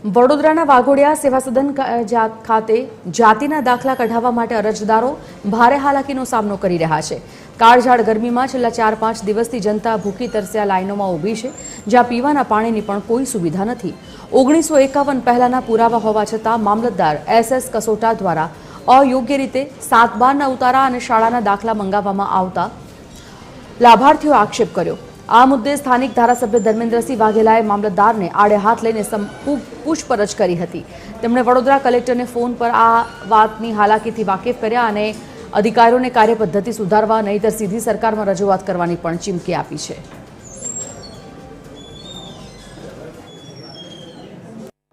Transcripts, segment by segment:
વડોદરાના વાઘોડિયા સેવા સદન ખાતે જાતિના દાખલા કઢાવવા માટે અરજદારો ભારે હાલાકીનો સામનો કરી રહ્યા છે। કાળઝાળ ગરમીમાં છેલ્લા 4-5 દિવસથી જનતા ભૂખી તરસ્યા લાઈનોમાં ઊભી છે, જ્યાં પીવાના પાણીની પણ કોઈ સુવિધા નથી। 1951 પહેલાના પુરાવા હોવા છતાં મામલતદાર SS કસોટા દ્વારા અયોગ્ય રીતે 7/12ના ઉતારા અને શાળાના દાખલા મંગાવવામાં આવતા લાભાર્થીઓ આક્ષેપ કર્યો। આ મુદ્દે સ્થાનિક ધારાસભ્ય ધર્મેન્દ્રસિંહ વાઘેલાએ મામલતદારને આડે હાથ લઈને પૂછપરછ કરી હતી। તેમણે વડોદરા કલેક્ટરને ફોન પર આ વાતની હાલાકીથી વાકેફ કર્યા અને અધિકારીઓને કાર્યપદ્ધતિ સુધારવા નહીંતર સીધી સરકારમાં રજૂઆત કરવાની પણ ચીમકી આપી છે।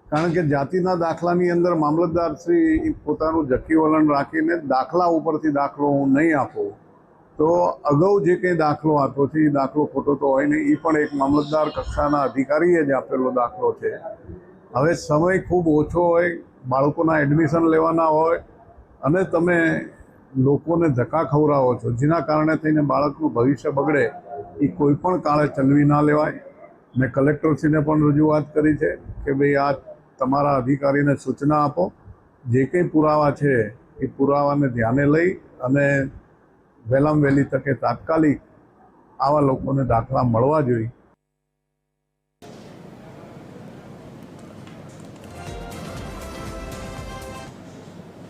કારણ કે જાતિના દાખલાની અંદર મામલતદાર શ્રી પોતાનું જખી વલણ રાખીને દાખલા ઉપરથી દાખલો હું નહીં આપું તો અગાઉ જે કંઈ દાખલો આપ્યો છે એ દાખલો ખોટો તો હોય નહીં, એ પણ એક મામલતદાર કક્ષાના અધિકારીએ જ આપેલો દાખલો છે। હવે સમય ખૂબ ઓછો હોય, બાળકોના એડમિશન લેવાના હોય અને તમે લોકોને ધક્કા ખવડાવો છો, જેના કારણે થઈને બાળકનું ભવિષ્ય બગડે, એ કોઈ પણ કાળે ચલવી ના લેવાય। મેં કલેક્ટરશ્રીને પણ રજૂઆત કરી છે કે ભાઈ આ તમારા અધિકારીને સૂચના આપો, જે કંઈ પુરાવા છે એ પુરાવાને ધ્યાને લઈ અને વહેલામાં વહેલી તકે તાત્કાલિક આવા લોકોને દાખલા મળવા જોઈએ।